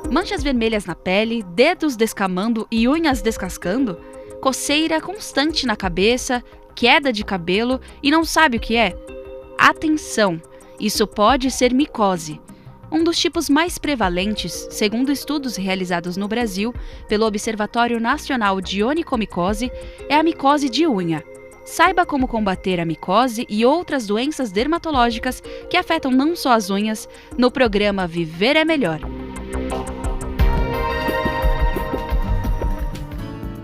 Manchas vermelhas na pele, dedos descamando e unhas descascando? Coceira constante na cabeça, queda de cabelo e não sabe o que é? Atenção! Isso pode ser micose. Um dos tipos mais prevalentes, segundo estudos realizados no Brasil pelo Observatório Nacional de Onicomicose, é a micose de unha. Saiba como combater a micose e outras doenças dermatológicas que afetam não só as unhas no programa Viver é Melhor.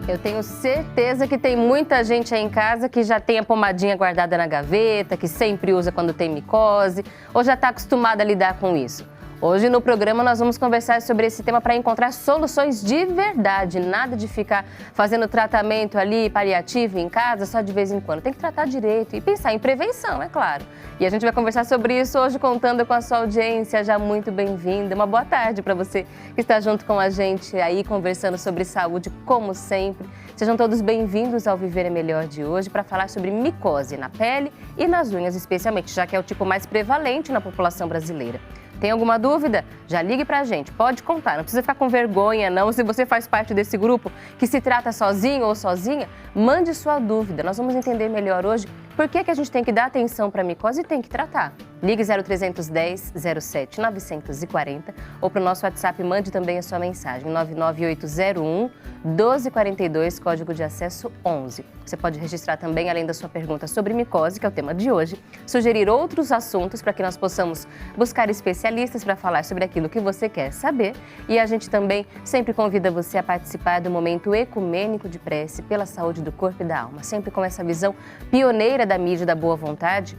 Eu tenho certeza que tem muita gente aí em casa que já tem a pomadinha guardada na gaveta, que sempre usa quando tem micose, ou já está acostumada a lidar com isso. Hoje no programa nós vamos conversar sobre esse tema para encontrar soluções de verdade, nada de ficar fazendo tratamento ali paliativo em casa só de vez em quando. Tem que tratar direito e pensar em prevenção, é claro. E a gente vai conversar sobre isso hoje contando com a sua audiência, já muito bem-vinda. Uma boa tarde para você que está junto com a gente aí conversando sobre saúde, como sempre. Sejam todos bem-vindos ao Viver é Melhor de hoje para falar sobre micose na pele e nas unhas especialmente, já que é o tipo mais prevalente na população brasileira. Tem alguma dúvida? Já ligue pra gente, pode contar, não precisa ficar com vergonha não. Se você faz parte desse grupo que se trata sozinho ou sozinha, mande sua dúvida. Nós vamos entender melhor hoje por que a gente tem que dar atenção para a micose e tem que tratar. Ligue 0310 07 940 ou para o nosso WhatsApp mande também a sua mensagem 99801 1242, código de acesso 11. Você pode registrar também, além da sua pergunta sobre micose, que é o tema de hoje, sugerir outros assuntos para que nós possamos buscar especialistas para falar sobre aquilo que você quer saber. E a gente também sempre convida você a participar do momento ecumênico de prece pela saúde do corpo e da alma, sempre com essa visão pioneira da mídia da boa vontade,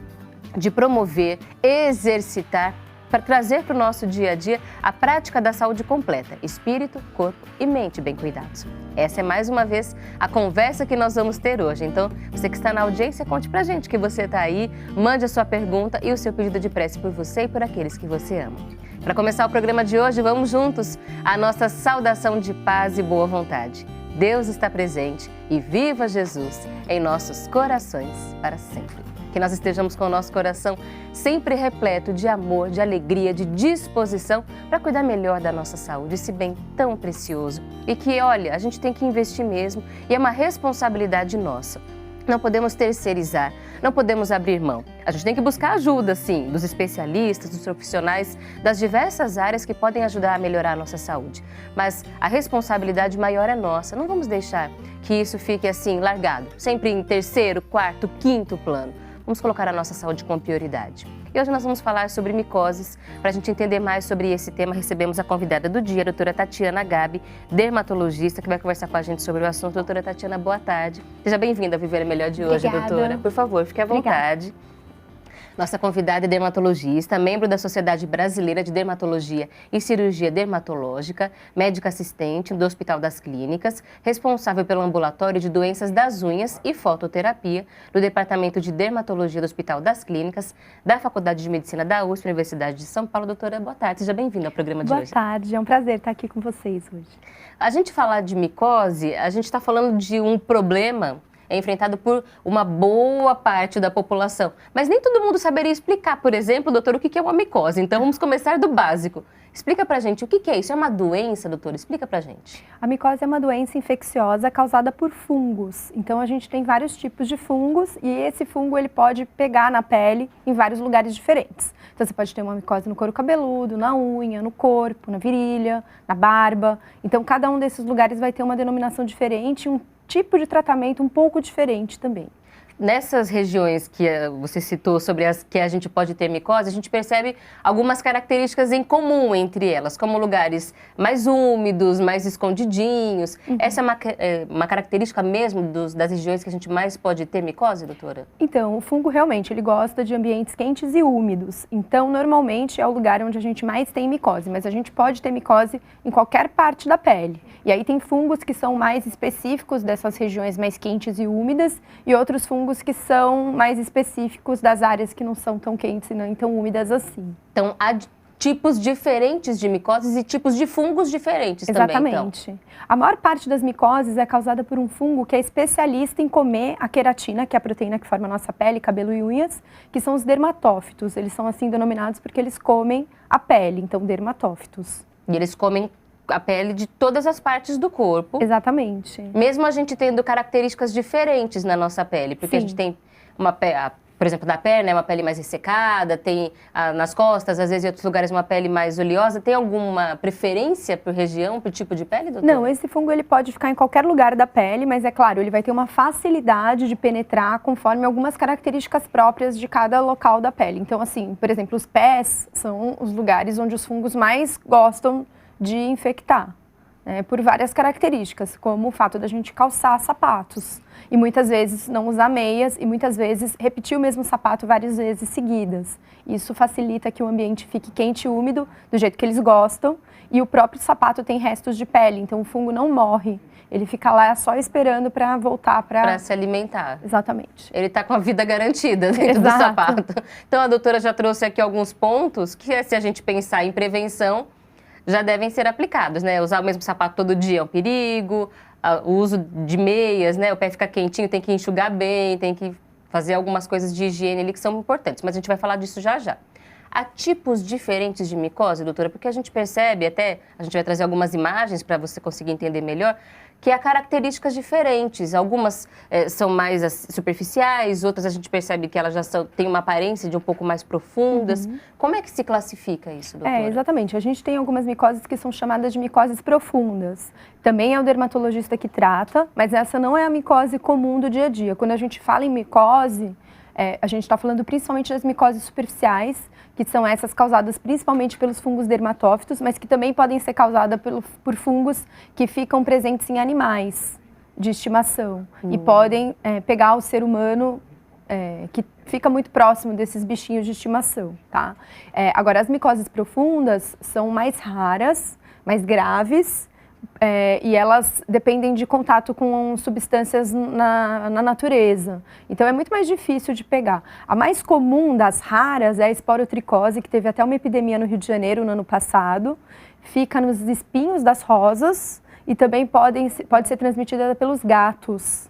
de promover, exercitar, para trazer para o nosso dia a dia a prática da saúde completa, espírito, corpo e mente bem cuidados. Essa é mais uma vez a conversa que nós vamos ter hoje. Então, você que está na audiência, conte pra gente que você está aí, mande a sua pergunta e o seu pedido de prece por você e por aqueles que você ama. Para começar o programa de hoje, vamos juntos à nossa saudação de paz e boa vontade. Deus está presente e viva Jesus em nossos corações para sempre. Que nós estejamos com o nosso coração sempre repleto de amor, de alegria, de disposição para cuidar melhor da nossa saúde, esse bem tão precioso. E que, olha, a gente tem que investir mesmo e é uma responsabilidade nossa. Não podemos terceirizar, não podemos abrir mão. A gente tem que buscar ajuda, sim, dos especialistas, dos profissionais, das diversas áreas que podem ajudar a melhorar a nossa saúde. Mas a responsabilidade maior é nossa. Não vamos deixar que isso fique assim, largado, sempre em terceiro, quarto, quinto plano. Vamos colocar a nossa saúde como prioridade. E hoje nós vamos falar sobre micoses. Para a gente entender mais sobre esse tema, recebemos a convidada do dia, a doutora Tatiana Gabi, dermatologista, que vai conversar com a gente sobre o assunto. Doutora Tatiana, boa tarde. Seja bem-vinda ao Viver é Melhor de hoje, doutora. Por favor, fique à vontade. Obrigada. Nossa convidada é dermatologista, membro da Sociedade Brasileira de Dermatologia e Cirurgia Dermatológica, médica assistente do Hospital das Clínicas, responsável pelo ambulatório de doenças das unhas e fototerapia do Departamento de Dermatologia do Hospital das Clínicas, da Faculdade de Medicina da USP, Universidade de São Paulo. Doutora, boa tarde, seja bem-vinda ao programa de hoje. Boa tarde, é um prazer estar aqui com vocês hoje. A gente falar de micose, a gente está falando de um problema enfrentado por uma boa parte da população. Mas nem todo mundo saberia explicar, por exemplo, doutor, o que é uma micose. Então, vamos começar do básico. Explica pra gente o que é isso. É uma doença, doutor? Explica pra gente. A micose é uma doença infecciosa causada por fungos. Então, a gente tem vários tipos de fungos e esse fungo ele pode pegar na pele em vários lugares diferentes. Então, você pode ter uma micose no couro cabeludo, na unha, no corpo, na virilha, na barba. Então, cada um desses lugares vai ter uma denominação diferente, um tipo de tratamento um pouco diferente também. Nessas regiões que você citou sobre as que a gente pode ter micose, a gente percebe algumas características em comum entre elas, como lugares mais úmidos, mais escondidinhos. Essa é uma característica mesmo das regiões que a gente mais pode ter micose, doutora? Então, o fungo realmente ele gosta de ambientes quentes e úmidos. Então, normalmente é o lugar onde a gente mais tem micose, mas a gente pode ter micose em qualquer parte da pele. E aí tem fungos que são mais específicos dessas regiões mais quentes e úmidas e outros fungos que são mais específicos das áreas que não são tão quentes e não tão úmidas assim. Então, há tipos diferentes de micoses e tipos de fungos diferentes também, então. Exatamente. A maior parte das micoses é causada por um fungo que é especialista em comer a queratina, que é a proteína que forma a nossa pele, cabelo e unhas, que são os dermatófitos. Eles são assim denominados porque eles comem a pele, então dermatófitos. E eles comem a pele de todas as partes do corpo. Exatamente. Mesmo a gente tendo características diferentes na nossa pele. Porque Sim. a gente tem uma pele, por exemplo, da perna é uma pele mais ressecada, tem nas costas, às vezes em outros lugares, uma pele mais oleosa. Tem alguma preferência por região, por tipo de pele, doutora? Não, esse fungo ele pode ficar em qualquer lugar da pele, mas é claro, ele vai ter uma facilidade de penetrar conforme algumas características próprias de cada local da pele. Então, assim, por exemplo, os pés são os lugares onde os fungos mais gostam de infectar, né, por várias características, como o fato da gente calçar sapatos e muitas vezes não usar meias e muitas vezes repetir o mesmo sapato várias vezes seguidas. Isso facilita que o ambiente fique quente e úmido do jeito que eles gostam e o próprio sapato tem restos de pele, então o fungo não morre. Ele fica lá só esperando para voltar para se alimentar. Exatamente. Ele está com a vida garantida dentro do sapato. Então a doutora já trouxe aqui alguns pontos que, se a gente pensar em prevenção, já devem ser aplicados, né? Usar o mesmo sapato todo dia é um perigo, o uso de meias, né? O pé fica quentinho, tem que enxugar bem, tem que fazer algumas coisas de higiene ali que são importantes, mas a gente vai falar disso já já. Há tipos diferentes de micose, doutora? Porque a gente percebe, até a gente vai trazer algumas imagens para você conseguir entender melhor, que há características diferentes. Algumas são mais superficiais, outras a gente percebe que elas já têm uma aparência de um pouco mais profundas. Como é que se classifica isso, doutora? Exatamente. A gente tem algumas micoses que são chamadas de micoses profundas. Também é o dermatologista que trata, mas essa não é a micose comum do dia a dia. Quando a gente fala em micose, a gente está falando principalmente das micoses superficiais, que são essas causadas principalmente pelos fungos dermatófitos, mas que também podem ser causadas por fungos que ficam presentes em animais de estimação e podem pegar o ser humano que fica muito próximo desses bichinhos de estimação, tá? Agora, as micoses profundas são mais raras, mais graves, e elas dependem de contato com substâncias na natureza. Então, é muito mais difícil de pegar. A mais comum das raras é a esporotricose, que teve até uma epidemia no Rio de Janeiro no ano passado. Fica nos espinhos das rosas e também pode ser transmitida pelos gatos,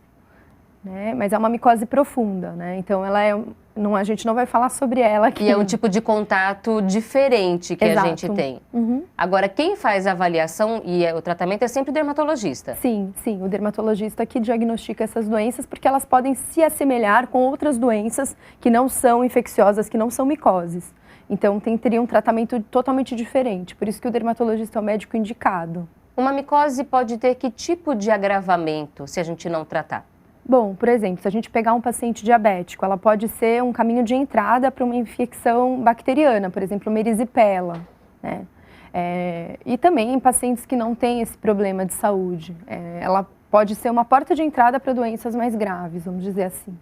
né? Mas é uma micose profunda, né? Então, a gente não vai falar sobre ela aqui. E é um tipo de contato diferente que Exato. a gente tem. Agora, quem faz a avaliação e o tratamento é sempre o dermatologista? Sim, o dermatologista que diagnostica essas doenças, porque elas podem se assemelhar com outras doenças que não são infecciosas, que não são micoses. Então, teria um tratamento totalmente diferente. Por isso que o dermatologista é o médico indicado. Uma micose pode ter que tipo de agravamento se a gente não tratar? Bom, por exemplo, se a gente pegar um paciente diabético, ela pode ser um caminho de entrada para uma infecção bacteriana, por exemplo, uma erisipela, né? E também em pacientes que não têm esse problema de saúde. Ela pode ser uma porta de entrada para doenças mais graves, vamos dizer assim.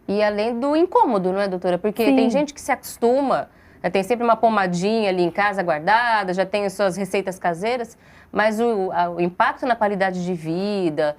E além do incômodo, não é, doutora? Porque Sim. Tem gente que se acostuma, tem sempre uma pomadinha ali em casa guardada, já tem as suas receitas caseiras, mas o impacto na qualidade de vida,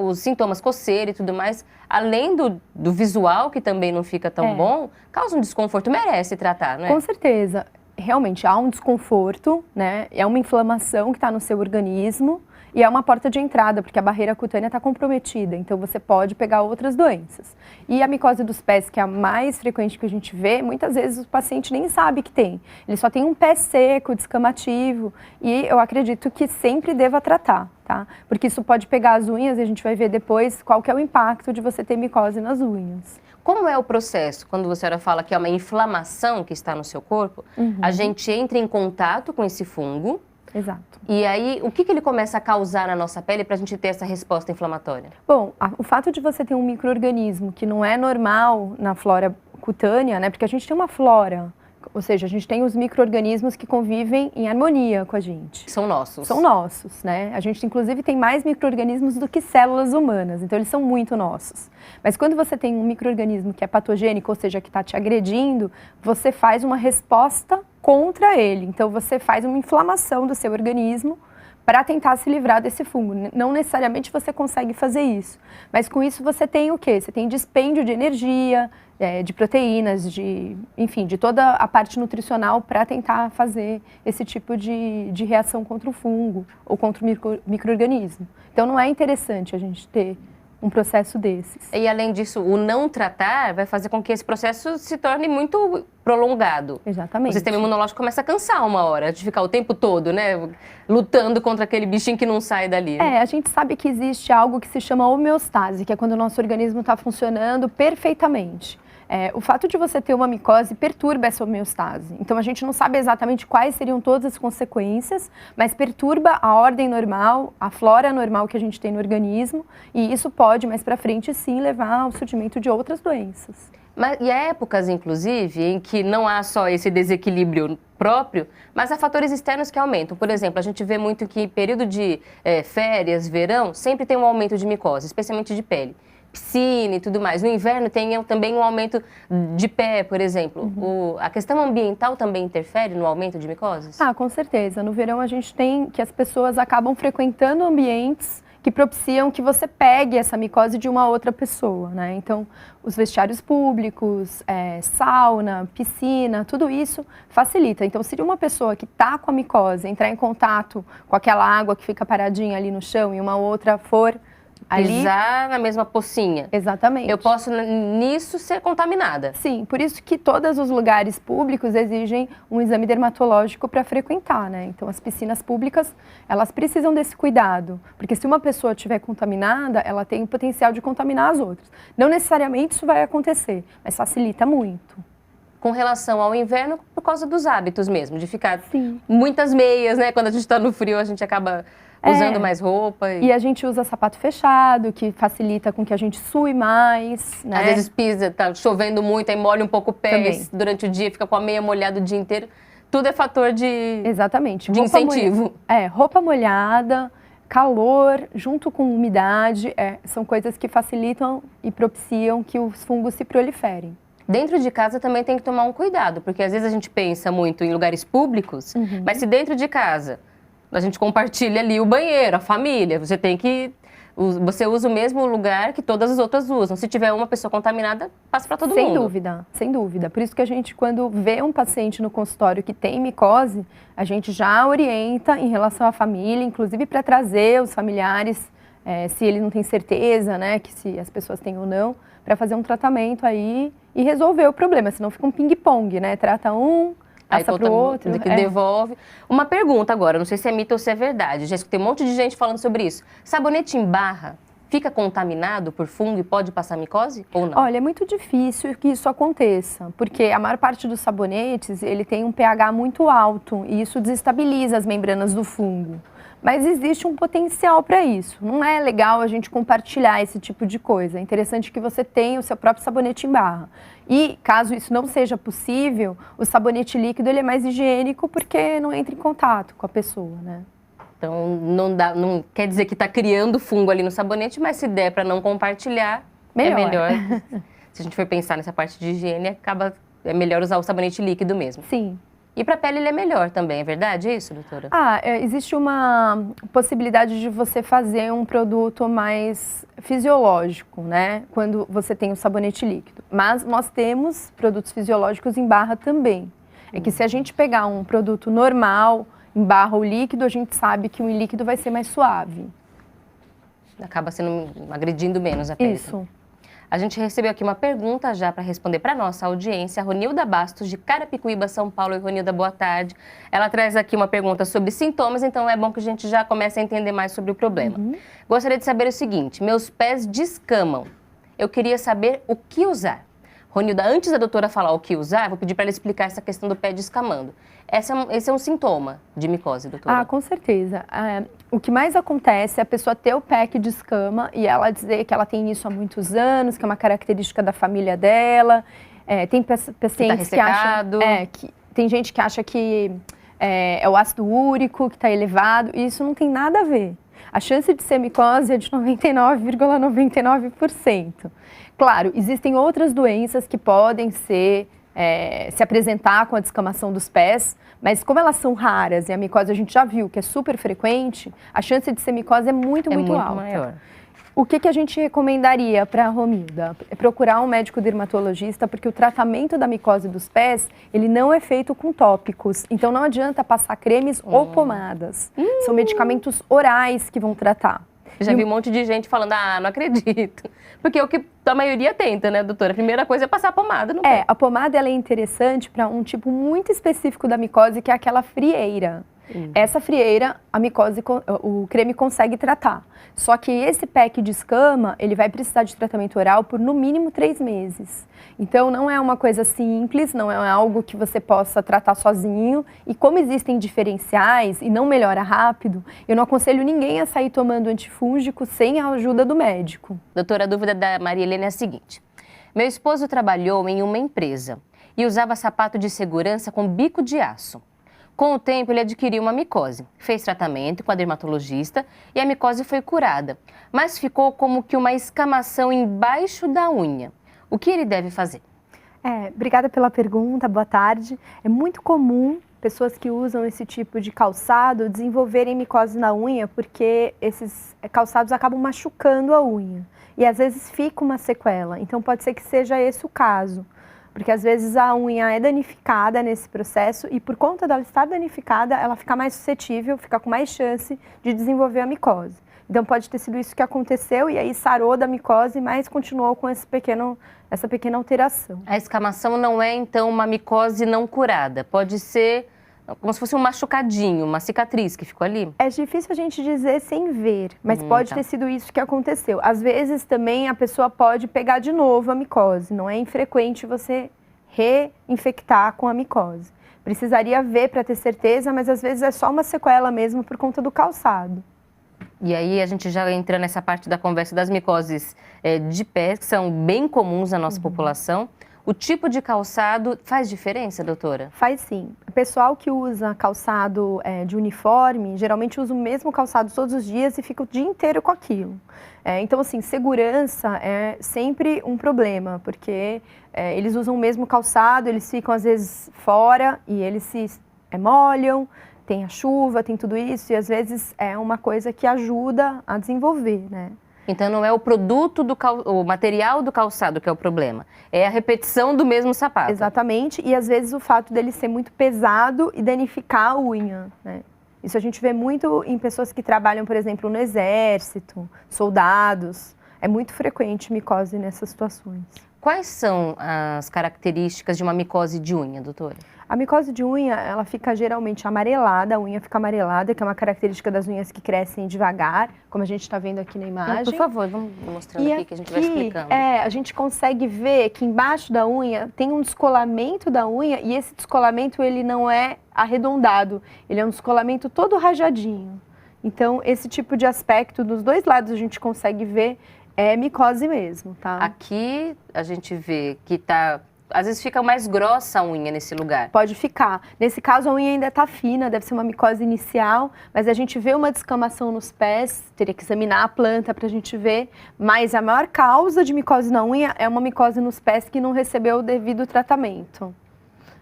os sintomas, coceira e tudo mais, além do visual, que também não fica tão bom, causa um desconforto, merece tratar, não é? Com certeza. Realmente há um desconforto, né? É uma inflamação que está no seu organismo e é uma porta de entrada, porque a barreira cutânea está comprometida, então você pode pegar outras doenças. E a micose dos pés, que é a mais frequente que a gente vê, muitas vezes o paciente nem sabe que tem. Ele só tem um pé seco, descamativo, e eu acredito que sempre deva tratar, tá? Porque isso pode pegar as unhas e a gente vai ver depois qual que é o impacto de você ter micose nas unhas. Como é o processo? Quando a senhora fala que é uma inflamação que está no seu corpo, a gente entra em contato com esse fungo. Exato. E aí, o que ele começa a causar na nossa pele para a gente ter essa resposta inflamatória? Bom, o fato de você ter um micro-organismo que não é normal na flora cutânea, né? Porque a gente tem uma flora, ou seja, a gente tem os micro-organismos que convivem em harmonia com a gente. São nossos. São nossos, né? A gente, inclusive, tem mais micro-organismos do que células humanas, então eles são muito nossos. Mas quando você tem um micro-organismo que é patogênico, ou seja, que está te agredindo, você faz uma resposta contra ele. Então, você faz uma inflamação do seu organismo para tentar se livrar desse fungo. Não necessariamente você consegue fazer isso, mas com isso você tem o quê? Você tem dispêndio de energia, de proteínas, enfim, de toda a parte nutricional para tentar fazer esse tipo de reação contra o fungo ou contra o micro-organismo. Então, não é interessante a gente ter um processo desses. E além disso, o não tratar vai fazer com que esse processo se torne muito prolongado. Exatamente. O sistema imunológico começa a cansar uma hora, de ficar o tempo todo, né, lutando contra aquele bichinho que não sai dali. A gente sabe que existe algo que se chama homeostase, que é quando o nosso organismo está funcionando perfeitamente. O fato de você ter uma micose perturba essa homeostase. Então, a gente não sabe exatamente quais seriam todas as consequências, mas perturba a ordem normal, a flora normal que a gente tem no organismo, e isso pode, mais para frente, sim, levar ao surgimento de outras doenças. E há épocas, inclusive, em que não há só esse desequilíbrio próprio, mas há fatores externos que aumentam. Por exemplo, a gente vê muito que em período de férias, verão, sempre tem um aumento de micose, especialmente de pele. Piscina e tudo mais. No inverno tem também um aumento de pé, por exemplo. A questão ambiental também interfere no aumento de micoses? Com certeza. No verão a gente tem que as pessoas acabam frequentando ambientes que propiciam que você pegue essa micose de uma outra pessoa, né? Então, os vestiários públicos, sauna, piscina, tudo isso facilita. Então, se uma pessoa que está com a micose entrar em contato com aquela água que fica paradinha ali no chão e uma outra for pisar na mesma pocinha. Exatamente. Eu posso, nisso, ser contaminada. Sim, por isso que todos os lugares públicos exigem um exame dermatológico para frequentar, né? Então, as piscinas públicas, elas precisam desse cuidado, porque se uma pessoa estiver contaminada, ela tem o potencial de contaminar as outras. Não necessariamente isso vai acontecer, mas facilita muito. Com relação ao inverno, por causa dos hábitos mesmo, de ficar muitas meias, né? Quando a gente está no frio, a gente acaba usando mais roupa. E a gente usa sapato fechado, que facilita com que a gente sue mais, né? Às vezes pisa, tá chovendo muito, aí molha um pouco o pé durante o dia, fica com a meia molhada o dia inteiro. Tudo é fator de, exatamente, de incentivo. Roupa molhada, calor, junto com umidade, são coisas que facilitam e propiciam que os fungos se proliferem. Dentro de casa também tem que tomar um cuidado, porque às vezes a gente pensa muito em lugares públicos, mas se dentro de casa a gente compartilha ali o banheiro, a família, você usa o mesmo lugar que todas as outras usam. Se tiver uma pessoa contaminada, passa para todo mundo. Sem dúvida, sem dúvida. Por isso que a gente, quando vê um paciente no consultório que tem micose, a gente já orienta em relação à família, inclusive para trazer os familiares, se ele não tem certeza, né, que se as pessoas têm ou não, para fazer um tratamento aí e resolver o problema, senão fica um ping-pong, né? Trata um, passa para o outro. Devolve. Uma pergunta agora, não sei se é mito ou se é verdade. Já escutei um monte de gente falando sobre isso. Sabonete em barra fica contaminado por fungo e pode passar micose ou não? Olha, é muito difícil que isso aconteça, porque a maior parte dos sabonetes, ele tem um pH muito alto e isso desestabiliza as membranas do fungo. Mas existe um potencial para isso. Não é legal a gente compartilhar esse tipo de coisa. É interessante que você tenha o seu próprio sabonete em barra. E, caso isso não seja possível, o sabonete líquido ele é mais higiênico porque não entra em contato com a pessoa, né? Então, não quer dizer que está criando fungo ali no sabonete, mas se der para não compartilhar, é melhor. Se a gente for pensar nessa parte de higiene, é melhor usar o sabonete líquido mesmo. Sim. E para a pele ele é melhor também, é verdade isso, doutora? Existe uma possibilidade de você fazer um produto mais fisiológico, né? Quando você tem o sabonete líquido. Mas nós temos produtos fisiológicos em barra também. É que se a gente pegar um produto normal, em barra ou líquido, a gente sabe que o líquido vai ser mais suave. Acaba agredindo menos a pele. Isso. A gente recebeu aqui uma pergunta já para responder para a nossa audiência, a Ronilda Bastos, de Carapicuíba, São Paulo. E Ronilda, boa tarde. Ela traz aqui uma pergunta sobre sintomas, então é bom que a gente já comece a entender mais sobre o problema. Gostaria de saber o seguinte, meus pés descamam. Eu queria saber o que usar. Ronilda, antes da doutora falar o que usar, vou pedir para ela explicar essa questão do pé descamando. Esse é um sintoma de micose, doutora? Com certeza. O que mais acontece é a pessoa ter o pé que descama e ela dizer que ela tem isso há muitos anos, que é uma característica da família dela. Tem pacientes que acham... tem gente que acha que é o ácido úrico que está elevado, e isso não tem nada a ver. A chance de ser micose é de 99,99%. Claro, existem outras doenças que podem se apresentar com a descamação dos pés, mas como elas são raras e a micose a gente já viu que é super frequente, a chance de ser micose é muito alta. Maior. O que a gente recomendaria para a Romilda? É procurar um médico dermatologista, porque o tratamento da micose dos pés, ele não é feito com tópicos. Então não adianta passar cremes ou pomadas. São medicamentos orais que vão tratar. Já vi um monte de gente falando, não acredito. Porque é o que a maioria tenta, né, doutora? A primeira coisa é passar pomada no pé. A pomada ela é interessante para um tipo muito específico da micose, que é aquela frieira. Essa frieira, o creme consegue tratar. Só que esse pack de escama, ele vai precisar de tratamento oral por no mínimo 3 meses. Então não é uma coisa simples, não é algo que você possa tratar sozinho. E como existem diferenciais e não melhora rápido, eu não aconselho ninguém a sair tomando antifúngico sem a ajuda do médico. Doutora, a dúvida da Maria Helena é a seguinte. Meu esposo trabalhou em uma empresa e usava sapato de segurança com bico de aço. Com o tempo, ele adquiriu uma micose, fez tratamento com a dermatologista e a micose foi curada, mas ficou como que uma escamação embaixo da unha. O que ele deve fazer? Obrigada pela pergunta, boa tarde. É muito comum pessoas que usam esse tipo de calçado desenvolverem micose na unha, porque esses calçados acabam machucando a unha e às vezes fica uma sequela, então pode ser que seja esse o caso. Porque às vezes a unha é danificada nesse processo e por conta dela estar danificada, ela fica mais suscetível, fica com mais chance de desenvolver a micose. Então pode ter sido isso que aconteceu e aí sarou da micose, mas continuou com essa pequena alteração. A escamação não é então uma micose não curada, pode ser como se fosse um machucadinho, uma cicatriz que ficou ali? É difícil a gente dizer sem ver, mas pode ter sido isso que aconteceu. Às vezes também a pessoa pode pegar de novo a micose, não é infrequente você reinfectar com a micose. Precisaria ver para ter certeza, mas às vezes é só uma sequela mesmo por conta do calçado. E aí a gente já entra nessa parte da conversa das micoses de pé, que são bem comuns na nossa população. O tipo de calçado faz diferença, doutora? Faz sim. O pessoal que usa calçado de uniforme, geralmente usa o mesmo calçado todos os dias e fica o dia inteiro com aquilo. Então, assim, segurança é sempre um problema, porque eles usam o mesmo calçado, eles ficam às vezes fora e eles se molham, tem a chuva, tem tudo isso, e às vezes é uma coisa que ajuda a desenvolver, né? Então não é o produto, o material do calçado que é o problema, é a repetição do mesmo sapato. Exatamente, e às vezes o fato dele ser muito pesado e danificar a unha, né? Isso a gente vê muito em pessoas que trabalham, por exemplo, no exército, soldados. É muito frequente micose nessas situações. Quais são as características de uma micose de unha, doutora? A micose de unha, ela fica geralmente amarelada, a unha fica amarelada, que é uma característica das unhas que crescem devagar, como a gente está vendo aqui na imagem. Por favor, vamos mostrando aqui que a gente vai explicando. A gente consegue ver que embaixo da unha tem um descolamento da unha e esse descolamento ele não é arredondado, ele é um descolamento todo rajadinho. Então, esse tipo de aspecto dos dois lados a gente consegue ver é micose mesmo, tá? Aqui a gente vê que tá... Às vezes fica mais grossa a unha nesse lugar. Pode ficar. Nesse caso, a unha ainda está fina, deve ser uma micose inicial, mas a gente vê uma descamação nos pés, teria que examinar a planta para a gente ver, mas a maior causa de micose na unha é uma micose nos pés que não recebeu o devido tratamento.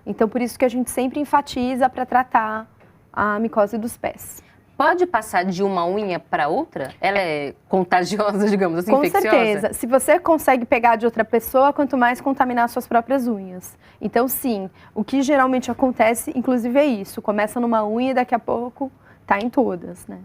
Então, por isso que a gente sempre enfatiza para tratar a micose dos pés. Pode passar de uma unha para outra? Ela é contagiosa, digamos assim, infecciosa? Com certeza. Se você consegue pegar de outra pessoa, quanto mais contaminar suas próprias unhas. Então, sim, o que geralmente acontece, inclusive, é isso. Começa numa unha e daqui a pouco tá em todas, né?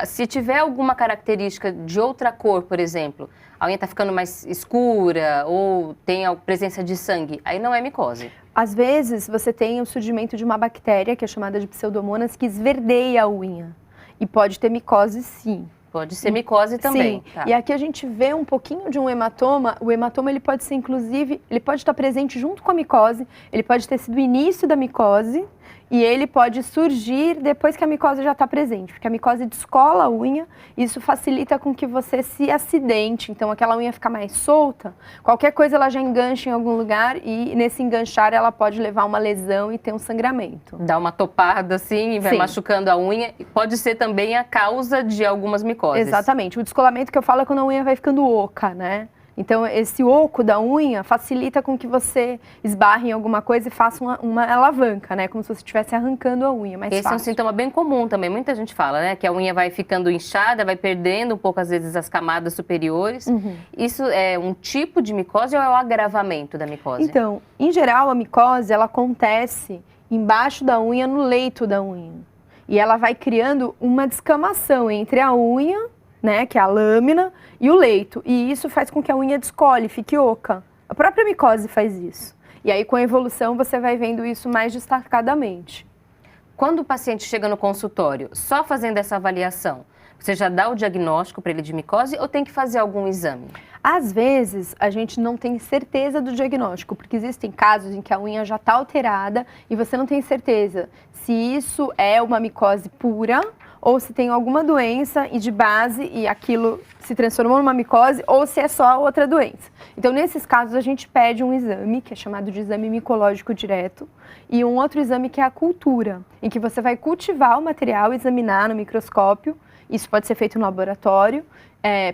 Se tiver alguma característica de outra cor, por exemplo, a unha tá ficando mais escura ou tem a presença de sangue, aí não é micose. Às vezes, você tem o surgimento de uma bactéria, que é chamada de pseudomonas, que esverdeia a unha. E pode ter micose, sim. Pode ser micose também. Sim. Tá. E aqui a gente vê um pouquinho de um hematoma. O hematoma, ele pode ser, inclusive, ele pode estar presente junto com a micose. Ele pode ter sido o início da micose. E ele pode surgir depois que a micose já está presente, porque a micose descola a unha, e isso facilita com que você se acidente, então aquela unha fica mais solta, qualquer coisa ela já engancha em algum lugar e nesse enganchar ela pode levar a uma lesão e ter um sangramento. Dá uma topada assim e vai Sim. machucando a unha, pode ser também a causa de algumas micoses. Exatamente, o descolamento que eu falo é quando a unha vai ficando oca, né? Então, esse oco da unha facilita com que você esbarre em alguma coisa e faça uma alavanca, né? Como se você estivesse arrancando a unha, mais Esse fácil. é um sintoma bem comum também, muita gente fala, né? Que a unha vai ficando inchada, vai perdendo um pouco, às vezes, as camadas superiores. Uhum. Isso é um tipo de micose ou é o agravamento da micose? Então, em geral, a micose, ela acontece embaixo da unha, no leito da unha. E ela vai criando uma descamação entre a unha, né, que é a lâmina, e o leito. E isso faz com que a unha descole, fique oca. A própria micose faz isso. E aí, com a evolução, você vai vendo isso mais destacadamente. Quando o paciente chega no consultório, só fazendo essa avaliação, você já dá o diagnóstico para ele de micose ou tem que fazer algum exame? Às vezes, a gente não tem certeza do diagnóstico, porque existem casos em que a unha já está alterada e você não tem certeza se isso é uma micose pura ou se tem alguma doença e de base e aquilo se transformou numa micose ou se é só outra doença. Então, nesses casos, a gente pede um exame, que é chamado de exame micológico direto, e um outro exame que é a cultura, em que você vai cultivar o material, examinar no microscópio. Isso pode ser feito no laboratório,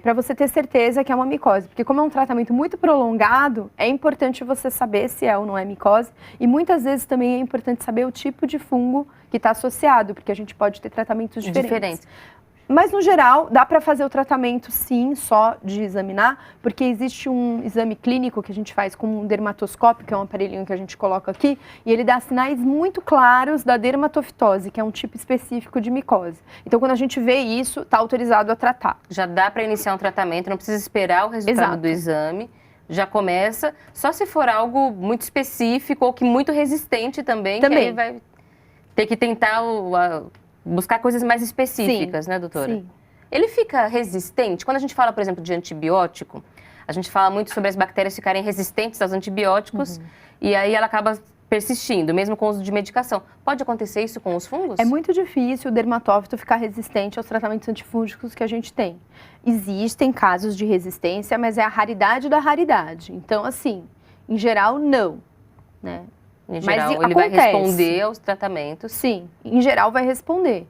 para você ter certeza que é uma micose. Porque como é um tratamento muito prolongado, é importante você saber se é ou não é micose. E muitas vezes também é importante saber o tipo de fungo que está associado, porque a gente pode ter tratamentos diferentes. Mas, no geral, dá para fazer o tratamento, sim, só de examinar, porque existe um exame clínico que a gente faz com um dermatoscópio, que é um aparelhinho que a gente coloca aqui, e ele dá sinais muito claros da dermatofitose, que é um tipo específico de micose. Então, quando a gente vê isso, está autorizado a tratar. Já dá para iniciar um tratamento, não precisa esperar o resultado do exame. Já começa, só se for algo muito específico ou que muito resistente também. Que aí vai ter que tentar buscar coisas mais específicas, né, doutora? Sim. Ele fica resistente? Quando a gente fala, por exemplo, de antibiótico, a gente fala muito sobre as bactérias ficarem resistentes aos antibióticos e aí ela acaba persistindo, mesmo com o uso de medicação. Pode acontecer isso com os fungos? É muito difícil o dermatófito ficar resistente aos tratamentos antifúngicos que a gente tem. Existem casos de resistência, mas é a raridade da raridade. Então, assim, em geral, não, né? Em geral, ele vai responder aos tratamentos? Sim, em geral vai responder.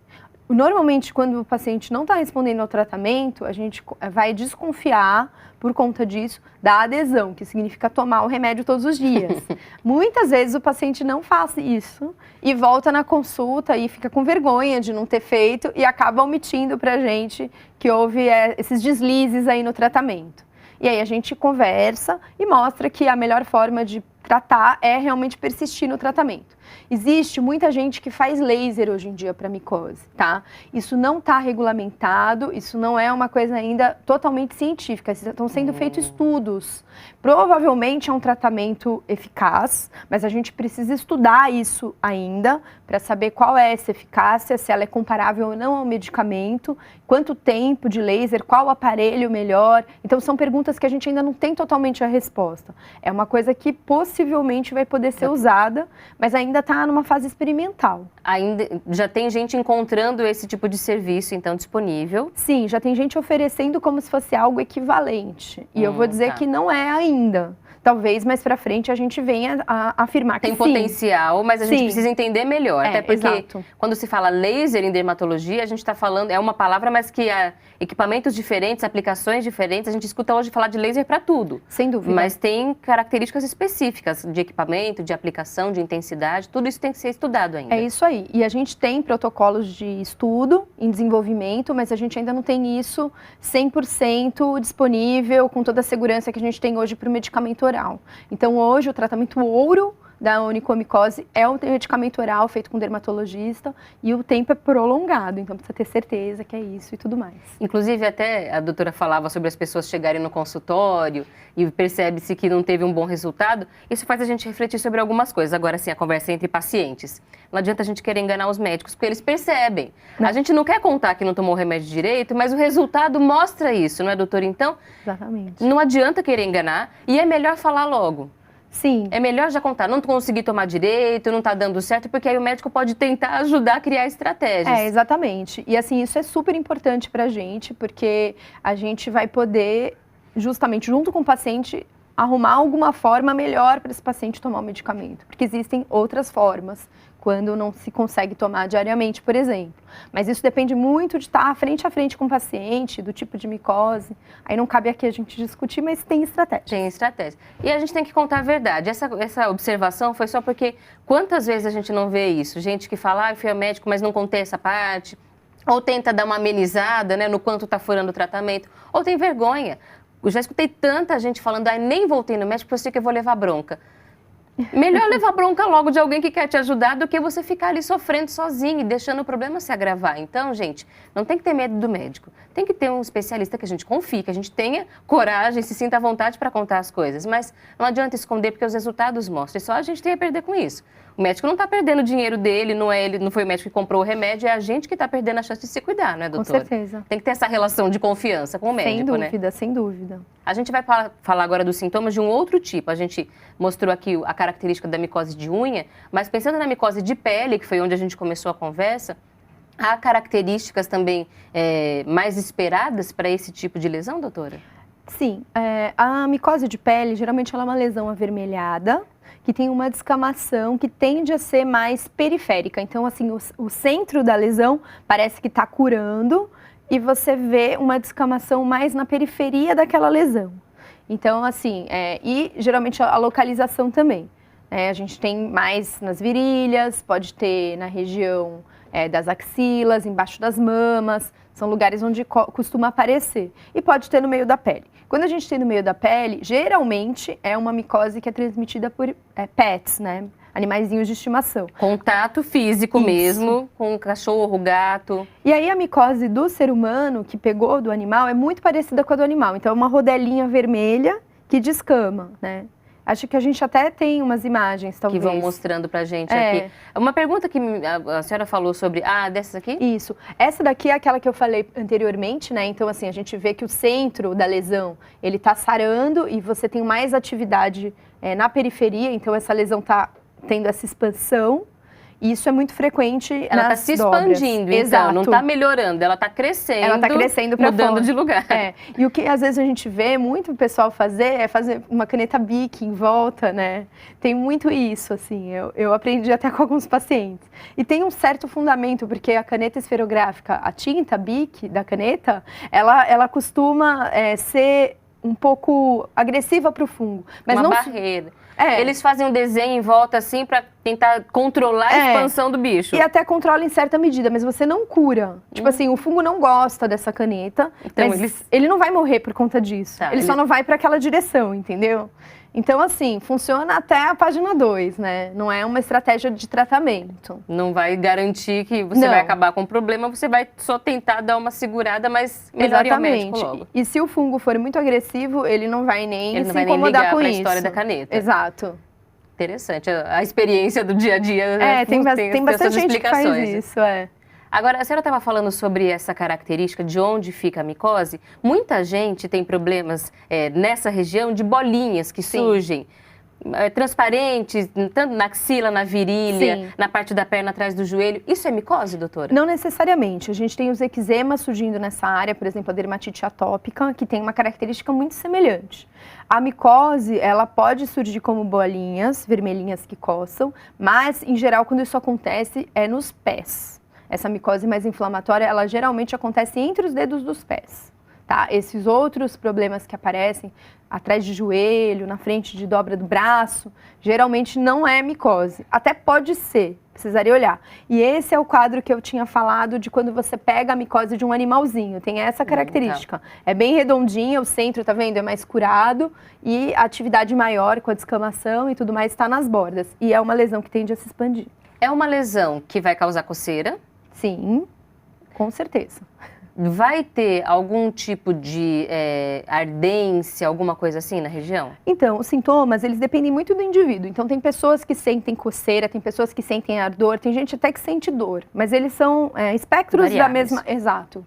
Normalmente, quando o paciente não está respondendo ao tratamento, a gente vai desconfiar, por conta disso, da adesão, que significa tomar o remédio todos os dias. Muitas vezes o paciente não faz isso e volta na consulta e fica com vergonha de não ter feito e acaba omitindo para a gente que houve esses deslizes aí no tratamento. E aí a gente conversa e mostra que a melhor forma de tratar é realmente persistir no tratamento. Existe muita gente que faz laser hoje em dia para micose, tá? Isso não está regulamentado, isso não é uma coisa ainda totalmente científica, estão sendo feitos estudos. Provavelmente é um tratamento eficaz, mas a gente precisa estudar isso ainda para saber qual é essa eficácia, se ela é comparável ou não ao medicamento, quanto tempo de laser, qual aparelho melhor. Então são perguntas que a gente ainda não tem totalmente a resposta. É uma coisa que possivelmente vai poder ser usada, mas ainda está numa fase experimental. Ainda já tem gente encontrando esse tipo de serviço, então, disponível? Sim, já tem gente oferecendo como se fosse algo equivalente. E eu vou dizer que não é ainda. Talvez mais pra frente a gente venha a afirmar que tem potencial, mas a gente precisa entender melhor. Até porque quando se fala laser em dermatologia, a gente está falando, é uma palavra, mas que há equipamentos diferentes, aplicações diferentes. A gente escuta hoje falar de laser para tudo. Sem dúvida. Mas tem características específicas de equipamento, de aplicação, de intensidade. Tudo isso tem que ser estudado ainda. É isso aí. E a gente tem protocolos de estudo em desenvolvimento, mas a gente ainda não tem isso 100% disponível, com toda a segurança que a gente tem hoje para o medicamento oral. Então, hoje, o tratamento ouro da onicomicose é o medicamento oral feito com dermatologista e o tempo é prolongado, então precisa ter certeza que é isso e tudo mais. Inclusive, até a doutora falava sobre as pessoas chegarem no consultório e percebe-se que não teve um bom resultado. Isso faz a gente refletir sobre algumas coisas. Agora, sim, a conversa é entre pacientes. Não adianta a gente querer enganar os médicos, porque eles percebem. Não. A gente não quer contar que não tomou o remédio direito, mas o resultado mostra isso, não é, doutora? Então, exatamente. Não adianta querer enganar e é melhor falar logo. Sim. É melhor já contar, não consegui tomar direito, não está dando certo, porque aí o médico pode tentar ajudar a criar estratégias. Exatamente. E assim, isso é super importante pra gente, porque a gente vai poder, justamente junto com o paciente, arrumar alguma forma melhor para esse paciente tomar o medicamento. Porque existem outras formas, quando não se consegue tomar diariamente, por exemplo. Mas isso depende muito de estar frente a frente com o paciente, do tipo de micose. Aí não cabe aqui a gente discutir, mas tem estratégia. Tem estratégia. E a gente tem que contar a verdade. Essa observação foi só porque quantas vezes a gente não vê isso? Gente que fala, eu fui ao médico, mas não contei essa parte. Ou tenta dar uma amenizada, né, no quanto está furando o tratamento. Ou tem vergonha. Eu já escutei tanta gente falando, nem voltei no médico porque eu sei que eu vou levar bronca. Melhor levar bronca logo de alguém que quer te ajudar do que você ficar ali sofrendo sozinho e deixando o problema se agravar. Então, gente, não tem que ter medo do médico. Tem que ter um especialista que a gente confie, que a gente tenha coragem, se sinta à vontade para contar as coisas. Mas não adianta esconder porque os resultados mostram. E só a gente tem a perder com isso. O médico não está perdendo o dinheiro dele, não foi o médico que comprou o remédio, é a gente que está perdendo a chance de se cuidar, não é, doutora? Com certeza. Tem que ter essa relação de confiança com o médico, né? Sem dúvida, sem dúvida. A gente vai falar agora dos sintomas de um outro tipo. A gente mostrou aqui a característica da micose de unha, mas pensando na micose de pele, que foi onde a gente começou a conversa, há características também mais esperadas para esse tipo de lesão, doutora? Sim, a micose de pele, geralmente ela é uma lesão avermelhada, que tem uma descamação que tende a ser mais periférica. Então, assim, o centro da lesão parece que está curando e você vê uma descamação mais na periferia daquela lesão. Então, assim, e geralmente a localização também. A gente tem mais nas virilhas, pode ter na região das axilas, embaixo das mamas, são lugares onde costuma aparecer. E pode ter no meio da pele. Quando a gente tem no meio da pele, geralmente é uma micose que é transmitida por pets, né? Animaizinhos de estimação. Contato físico mesmo, com cachorro, gato. E aí a micose do ser humano que pegou do animal é muito parecida com a do animal. Então é uma rodelinha vermelha que descama, né? Acho que a gente até tem umas imagens, talvez. Que vão mostrando pra gente aqui. Uma pergunta que a senhora falou sobre... dessas aqui? Isso. Essa daqui é aquela que eu falei anteriormente, né? Então, assim, a gente vê que o centro da lesão, ele tá sarando e você tem mais atividade na periferia. Então, essa lesão tá tendo essa expansão. E isso é muito frequente ela nas está se dobras. expandindo, Exato. Então, não está melhorando, ela está crescendo. Ela está crescendo para mudando de lugar. E o que às vezes a gente vê muito o pessoal fazer é fazer uma caneta Bic em volta, né? Tem muito isso, assim, eu aprendi até com alguns pacientes. E tem um certo fundamento, porque a caneta esferográfica, a tinta Bic da caneta, ela costuma ser um pouco agressiva para o fungo. Mas uma não barreira. Eles fazem um desenho em volta assim para tentar controlar a expansão do bicho. E até controla em certa medida, mas você não cura. Tipo assim, o fungo não gosta dessa caneta, então, mas ele não vai morrer por conta disso. Ele só não vai para aquela direção, entendeu? Então, assim, funciona até a página 2, né? Não é uma estratégia de tratamento. Não vai garantir que você vai acabar com o problema, você vai só tentar dar uma segurada, mas melhor ir ao médico logo. E se o fungo for muito agressivo, ele não vai nem se incomodar com isso. A história da caneta. Exato. Interessante. A experiência do dia a dia tem bastante gente que faz isso, Agora, a senhora estava falando sobre essa característica de onde fica a micose. Muita gente tem problemas nessa região de bolinhas que surgem, transparentes, tanto na axila, na virilha, na parte da perna atrás do joelho. Isso é micose, doutora? Não necessariamente. A gente tem os eczemas surgindo nessa área, por exemplo, a dermatite atópica, que tem uma característica muito semelhante. A micose, ela pode surgir como bolinhas vermelhinhas que coçam, mas, em geral, quando isso acontece, é nos pés. Essa micose mais inflamatória, ela geralmente acontece entre os dedos dos pés, tá? Esses outros problemas que aparecem atrás de joelho, na frente de dobra do braço, geralmente não é micose. Até pode ser, precisaria olhar. E esse é o quadro que eu tinha falado de quando você pega a micose de um animalzinho. Tem essa característica. É bem redondinha, o centro, tá vendo? É mais curado e a atividade maior com a descamação e tudo mais está nas bordas. E é uma lesão que tende a se expandir. É uma lesão que vai causar coceira? Sim, com certeza. Vai ter algum tipo de ardência, alguma coisa assim na região? Então, os sintomas, eles dependem muito do indivíduo. Então, tem pessoas que sentem coceira, tem pessoas que sentem ardor, tem gente até que sente dor. Mas eles são espectros variáveis. Da mesma... Exato.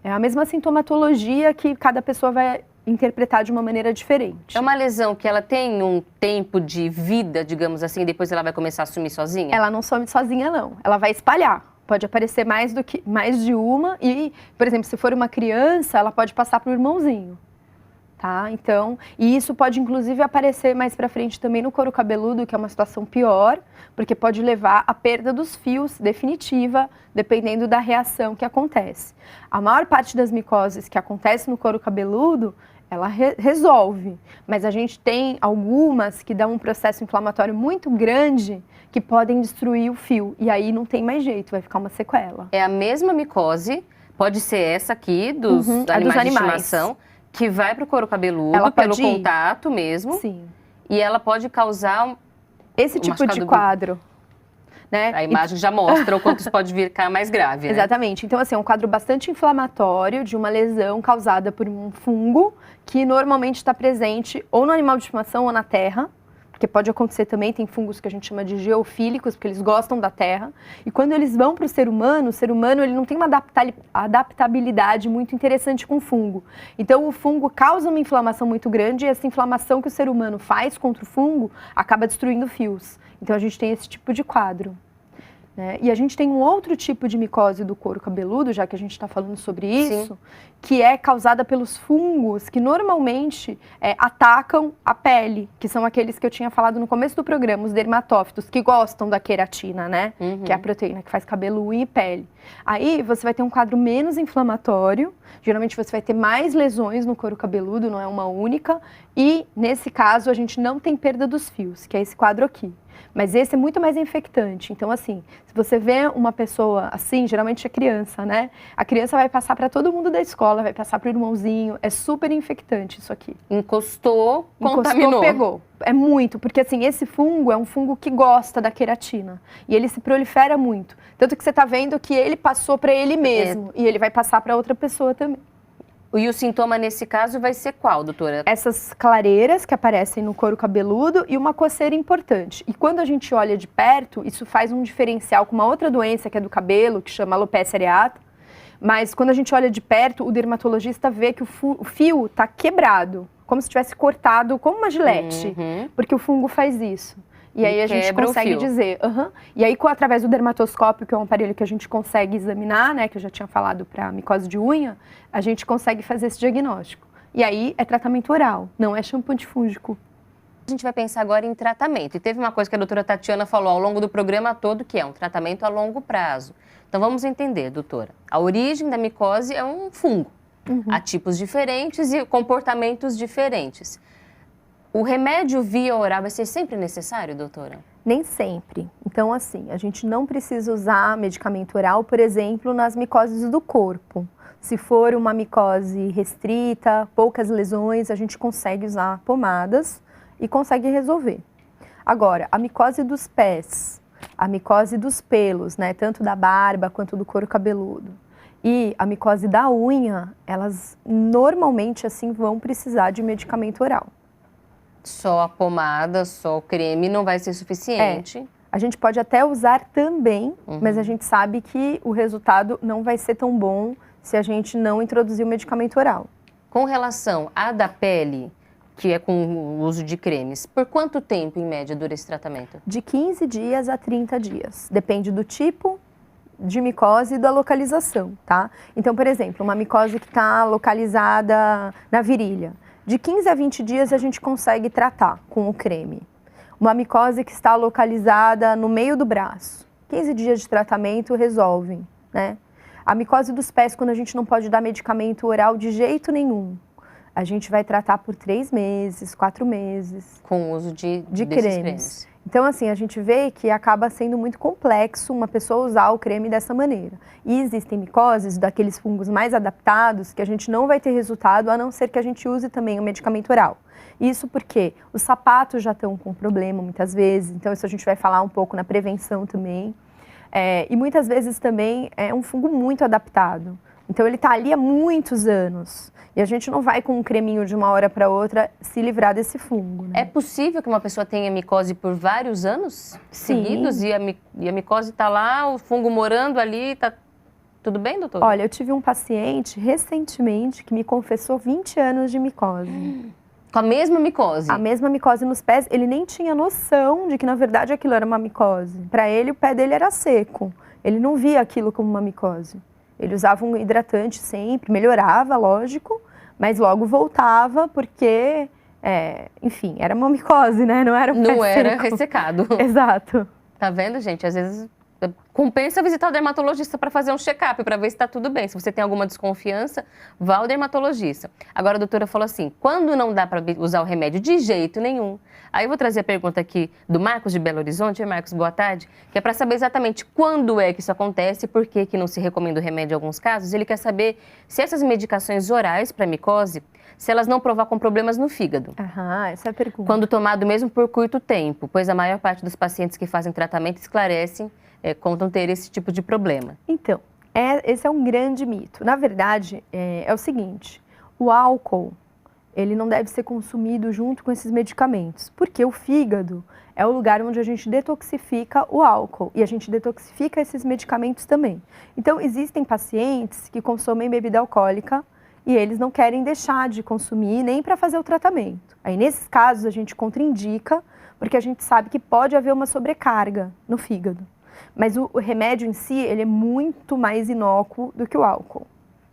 É a mesma sintomatologia que cada pessoa vai interpretar de uma maneira diferente. É uma lesão que ela tem um tempo de vida, digamos assim, e depois ela vai começar a sumir sozinha? Ela não some sozinha, não. Ela vai espalhar. Pode aparecer mais de uma e, por exemplo, se for uma criança, ela pode passar para o irmãozinho, tá? Então, e isso pode inclusive aparecer mais para frente também no couro cabeludo, que é uma situação pior, porque pode levar à perda dos fios definitiva, dependendo da reação que acontece. A maior parte das micoses que acontece no couro cabeludo, ela resolve, mas a gente tem algumas que dão um processo inflamatório muito grande que podem destruir o fio, e aí não tem mais jeito, vai ficar uma sequela. É a mesma micose, pode ser essa aqui, dos animais de estimação, que vai para o couro cabeludo, pelo contato mesmo. Sim. E ela pode causar Esse O tipo de machucado quadro. Né? A imagem já mostra o quanto isso pode ficar mais grave, né? Exatamente. Então, assim, é um quadro bastante inflamatório de uma lesão causada por um fungo que normalmente está presente ou no animal de estimação ou na terra, porque pode acontecer também, tem fungos que a gente chama de geofílicos, porque eles gostam da terra. E quando eles vão para o ser humano ele não tem uma adaptabilidade muito interessante com o fungo. Então, o fungo causa uma inflamação muito grande e essa inflamação que o ser humano faz contra o fungo acaba destruindo fios. Então, a gente tem esse tipo de quadro. Né? E a gente tem um outro tipo de micose do couro cabeludo, já que a gente está falando sobre isso, sim, que é causada pelos fungos que normalmente atacam a pele, que são aqueles que eu tinha falado no começo do programa, os dermatófitos, que gostam da queratina, né? Que é a proteína que faz cabelo, unha e pele. Aí você vai ter um quadro menos inflamatório, geralmente você vai ter mais lesões no couro cabeludo, não é uma única, e nesse caso a gente não tem perda dos fios, que é esse quadro aqui. Mas esse é muito mais infectante. Então, assim, se você vê uma pessoa assim, geralmente é criança, né? A criança vai passar para todo mundo da escola, vai passar para o irmãozinho. É super infectante isso aqui. Encostou, contaminou. Pegou. É muito, porque assim, esse fungo é um fungo que gosta da queratina. E ele se prolifera muito. Tanto que você está vendo que ele passou para ele mesmo. E ele vai passar para outra pessoa também. E o sintoma nesse caso vai ser qual, doutora? Essas clareiras que aparecem no couro cabeludo e uma coceira importante. E quando a gente olha de perto, isso faz um diferencial com uma outra doença que é do cabelo, que chama alopecia areata. Mas quando a gente olha de perto, o dermatologista vê que o fio está quebrado, como se tivesse cortado, como uma gilete, porque o fungo faz isso. E aí a gente consegue dizer. E aí, através do dermatoscópio, que é um aparelho que a gente consegue examinar, né, que eu já tinha falado para micose de unha, a gente consegue fazer esse diagnóstico. E aí é tratamento oral, não é shampoo antifúngico. A gente vai pensar agora em tratamento. E teve uma coisa que a doutora Tatiana falou ao longo do programa todo, que é um tratamento a longo prazo. Então vamos entender, doutora. A origem da micose é um fungo. Há tipos diferentes e comportamentos diferentes. O remédio via oral vai ser sempre necessário, doutora? Nem sempre. Então, assim, a gente não precisa usar medicamento oral, por exemplo, nas micoses do corpo. Se for uma micose restrita, poucas lesões, a gente consegue usar pomadas e consegue resolver. Agora, a micose dos pés, a micose dos pelos, né, tanto da barba quanto do couro cabeludo, e a micose da unha, elas normalmente, assim, vão precisar de medicamento oral. Só a pomada, só o creme não vai ser suficiente. A gente pode até usar também, mas a gente sabe que o resultado não vai ser tão bom se a gente não introduzir o medicamento oral. Com relação à da pele, que é com o uso de cremes, por quanto tempo, em média, dura esse tratamento? De 15 dias a 30 dias. Depende do tipo de micose e da localização, tá? Então, por exemplo, uma micose que está localizada na virilha. De 15 a 20 dias a gente consegue tratar com o creme. Uma micose que está localizada no meio do braço. 15 dias de tratamento resolvem, né? A micose dos pés, quando a gente não pode dar medicamento oral de jeito nenhum, a gente vai tratar por 3 meses, 4 meses. Com o uso de cremes. Então, assim, a gente vê que acaba sendo muito complexo uma pessoa usar o creme dessa maneira. E existem micoses daqueles fungos mais adaptados que a gente não vai ter resultado, a não ser que a gente use também o medicamento oral. Isso porque os sapatos já estão com problema muitas vezes, então isso a gente vai falar um pouco na prevenção também. E muitas vezes também é um fungo muito adaptado. Então ele está ali há muitos anos. E a gente não vai com um creminho de uma hora para outra se livrar desse fungo. Né? É possível que uma pessoa tenha micose por vários anos seguidos e a micose está lá, o fungo morando ali, está tudo bem, doutor? Olha, eu tive um paciente recentemente que me confessou 20 anos de micose. Com a mesma micose? A mesma micose nos pés. Ele nem tinha noção de que, na verdade, aquilo era uma micose. Para ele, o pé dele era seco. Ele não via aquilo como uma micose. Ele usava um hidratante sempre, melhorava, lógico, mas logo voltava porque, enfim, era uma micose, né? Não era um pé Não era seco. ressecado. Exato. Tá vendo, gente? Às vezes compensa visitar o dermatologista para fazer um check-up, para ver se está tudo bem. Se você tem alguma desconfiança, vá ao dermatologista. Agora a doutora falou assim, quando não dá para usar o remédio de jeito nenhum, aí eu vou trazer a pergunta aqui do Marcos de Belo Horizonte. Marcos, boa tarde, que é para saber exatamente quando é que isso acontece, por que não se recomenda o remédio em alguns casos. Ele quer saber se essas medicações orais para micose, se elas não provocam problemas no fígado. Essa é a pergunta. Quando tomado mesmo por curto tempo, pois a maior parte dos pacientes que fazem tratamento esclarecem, contam ter esse tipo de problema. Então, esse é um grande mito. Na verdade, é o seguinte, o álcool, ele não deve ser consumido junto com esses medicamentos, porque o fígado é o lugar onde a gente detoxifica o álcool e a gente detoxifica esses medicamentos também. Então, existem pacientes que consomem bebida alcoólica e eles não querem deixar de consumir nem para fazer o tratamento. Aí, nesses casos, a gente contraindica, porque a gente sabe que pode haver uma sobrecarga no fígado. Mas o remédio em si, ele é muito mais inócuo do que o álcool,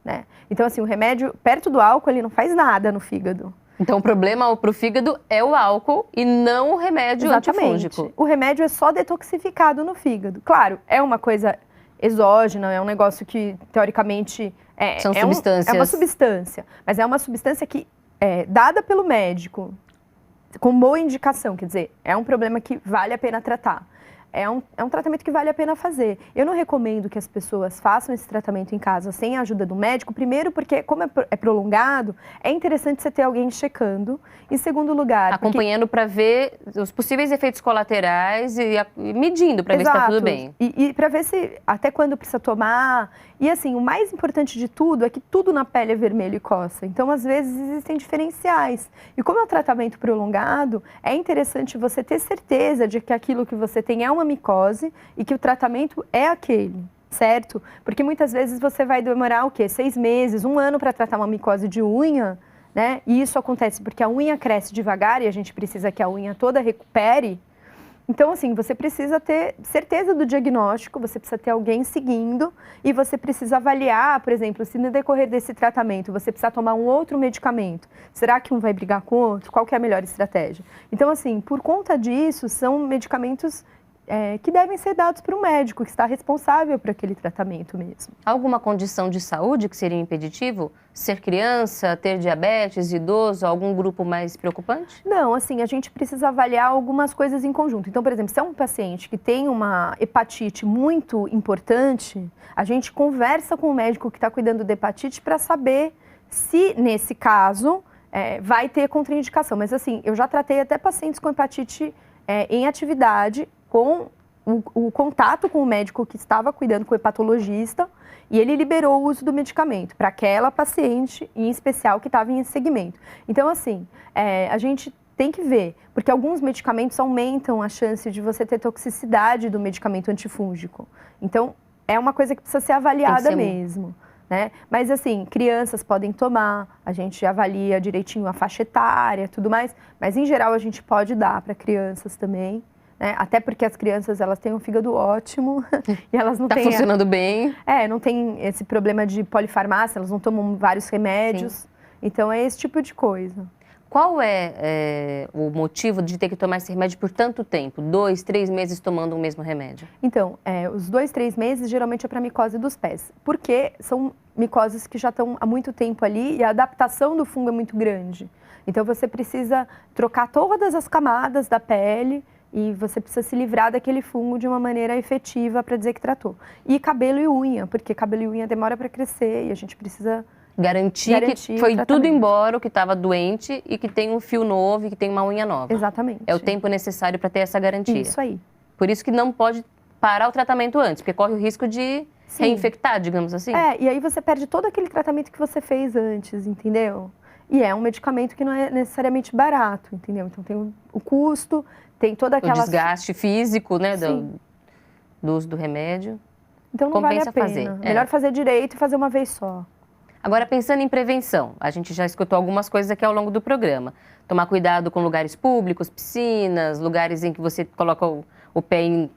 né? Então, assim, o remédio, perto do álcool, ele não faz nada no fígado. Então, o problema para o fígado é o álcool e não o remédio antifúngico. O remédio é só detoxificado no fígado. Claro, é uma coisa exógena, é um negócio que, teoricamente, São substâncias. É uma substância, mas é uma substância que é dada pelo médico com boa indicação, quer dizer, é um problema que vale a pena tratar. É um tratamento que vale a pena fazer. Eu não recomendo que as pessoas façam esse tratamento em casa sem a ajuda do médico. Primeiro, porque como é prolongado, é interessante você ter alguém checando. Em segundo lugar... Acompanhando para ver os possíveis efeitos colaterais e medindo para ver se está tudo bem. E para ver se até quando precisa tomar. E assim, o mais importante de tudo é que tudo na pele é vermelho e coça. Então, às vezes, existem diferenciais. E como é um tratamento prolongado, é interessante você ter certeza de que aquilo que você tem é uma micose e que o tratamento é aquele, certo? Porque muitas vezes você vai demorar o quê? 6 meses, 1 ano para tratar uma micose de unha, né? E isso acontece porque a unha cresce devagar e a gente precisa que a unha toda recupere. Então, assim, você precisa ter certeza do diagnóstico, você precisa ter alguém seguindo e você precisa avaliar, por exemplo, se no decorrer desse tratamento você precisa tomar um outro medicamento, será que um vai brigar com o outro? Qual que é a melhor estratégia? Então, assim, por conta disso, são medicamentos que devem ser dados para um médico que está responsável por aquele tratamento mesmo. Alguma condição de saúde que seria impeditivo? Ser criança, ter diabetes, idoso, algum grupo mais preocupante? Não, assim, a gente precisa avaliar algumas coisas em conjunto. Então, por exemplo, se é um paciente que tem uma hepatite muito importante, a gente conversa com o médico que está cuidando da hepatite para saber se, nesse caso, vai ter contraindicação. Mas, assim, eu já tratei até pacientes com hepatite em atividade, com o contato com o médico que estava cuidando, com o hepatologista, e ele liberou o uso do medicamento para aquela paciente em especial que estava em segmento. Então, assim, a gente tem que ver, porque alguns medicamentos aumentam a chance de você ter toxicidade do medicamento antifúngico. Então, é uma coisa que precisa ser avaliada mesmo, né? Mas, assim, crianças podem tomar, a gente avalia direitinho a faixa etária, tudo mais, mas, em geral, a gente pode dar para crianças também. Até porque as crianças, elas têm um fígado ótimo e elas não têm... Tá funcionando bem. Não tem esse problema de polifarmácia, elas não tomam vários remédios. Sim. Então, é esse tipo de coisa. Qual é o motivo de ter que tomar esse remédio por tanto tempo? 2, 3 meses tomando o mesmo remédio? Então, os 2, 3 meses geralmente é para micose dos pés. Porque são micoses que já estão há muito tempo ali e a adaptação do fungo é muito grande. Então, você precisa trocar todas as camadas da pele... E você precisa se livrar daquele fungo de uma maneira efetiva para dizer que tratou. E cabelo e unha, porque cabelo e unha demora para crescer e a gente precisa garantir que foi tudo embora o que estava doente e que tem um fio novo e que tem uma unha nova. Exatamente. É o tempo necessário para ter essa garantia. Isso aí. Por isso que não pode parar o tratamento antes, porque corre o risco de reinfectar, digamos assim. E aí você perde todo aquele tratamento que você fez antes, entendeu? E é um medicamento que não é necessariamente barato, entendeu? Então tem o custo... Tem toda aquela... O desgaste físico, né, do uso do remédio. Então não vale a pena. Fazer. Melhor fazer direito e fazer uma vez só. Agora, pensando em prevenção, a gente já escutou algumas coisas aqui ao longo do programa. Tomar cuidado com lugares públicos, piscinas, lugares em que você coloca o pé em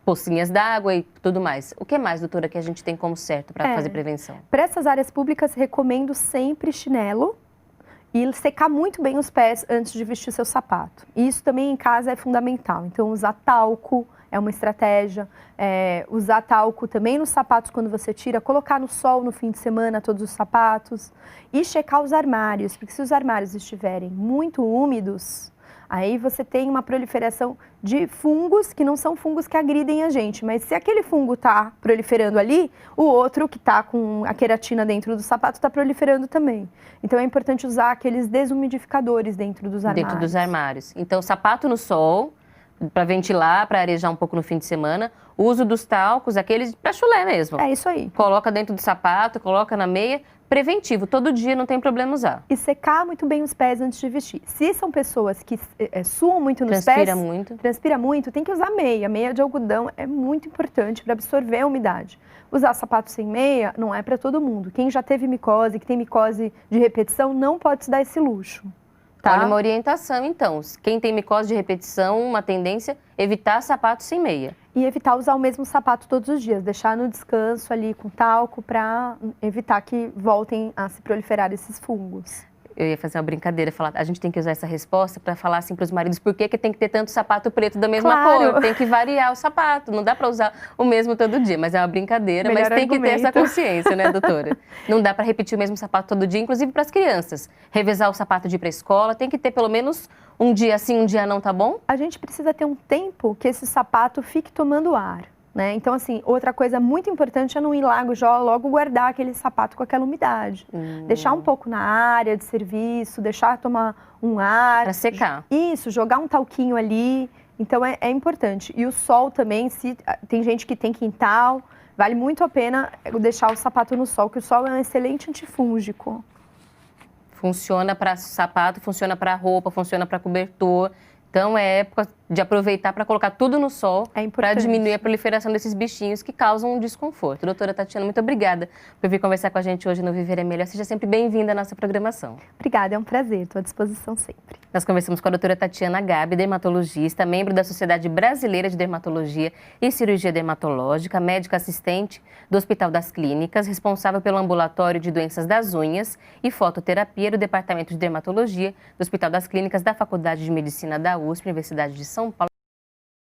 pocinhas d'água e tudo mais. O que mais, doutora, que a gente tem como certo para fazer prevenção? Para essas áreas públicas, recomendo sempre chinelo. E secar muito bem os pés antes de vestir seu sapato. E isso também em casa é fundamental. Então, usar talco é uma estratégia. Usar talco também nos sapatos quando você tira, colocar no sol no fim de semana todos os sapatos e checar os armários, porque se os armários estiverem muito úmidos, aí você tem uma proliferação de fungos que não são fungos que agridem a gente, mas se aquele fungo está proliferando ali, o outro que está com a queratina dentro do sapato está proliferando também. Então é importante usar aqueles desumidificadores dentro dos armários. Dentro dos armários. Então, sapato no sol, para ventilar, para arejar um pouco no fim de semana. O uso dos talcos, aqueles para chulé mesmo. É isso aí. Coloca dentro do sapato, coloca na meia. Preventivo, todo dia não tem problema usar. E secar muito bem os pés antes de vestir. Se são pessoas que suam muito nos Transpira pés, muito. Transpira muito, tem que usar meia. Meia de algodão é muito importante para absorver a umidade. Usar sapato sem meia não é para todo mundo. Quem já teve micose, que tem micose de repetição, não pode se dar esse luxo. Tá? Olha uma orientação, então. Quem tem micose de repetição, uma tendência, evitar sapato sem meia. E evitar usar o mesmo sapato todos os dias. Deixar no descanso ali com talco para evitar que voltem a se proliferar esses fungos. Eu ia fazer uma brincadeira, falar, a gente tem que usar essa resposta para falar assim para os maridos por que tem que ter tanto sapato preto da mesma Claro. cor. Tem que variar o sapato, não dá para usar o mesmo todo dia, mas é uma brincadeira, Melhor mas tem que ter essa argumento. consciência, né, doutora? Não dá para repetir o mesmo sapato todo dia, inclusive para as crianças. Revezar o sapato de ir para a escola, tem que ter pelo menos um dia sim, um dia não, tá bom? A gente precisa ter um tempo que esse sapato fique tomando ar. Né? Então, assim, outra coisa muito importante é não ir lá logo guardar aquele sapato com aquela umidade. Deixar um pouco na área de serviço, deixar tomar um ar. Para secar. Isso, jogar um talquinho ali. Então, é importante. E o sol também, se tem gente que tem quintal, vale muito a pena deixar o sapato no sol, porque o sol é um excelente antifúngico. Funciona para sapato, funciona para roupa, funciona para cobertor. Então, é época de aproveitar para colocar tudo no sol, para diminuir a proliferação desses bichinhos que causam um desconforto. Doutora Tatiana, muito obrigada por vir conversar com a gente hoje no Viver é Melhor. Seja sempre bem-vinda à nossa programação. Obrigada, é um prazer, estou à disposição sempre. Nós conversamos com a doutora Tatiana Gabi, dermatologista, membro da Sociedade Brasileira de Dermatologia e Cirurgia Dermatológica, médica assistente do Hospital das Clínicas, responsável pelo ambulatório de doenças das unhas e fototerapia do Departamento de Dermatologia do Hospital das Clínicas da Faculdade de Medicina da USP, Universidade de São Paulo.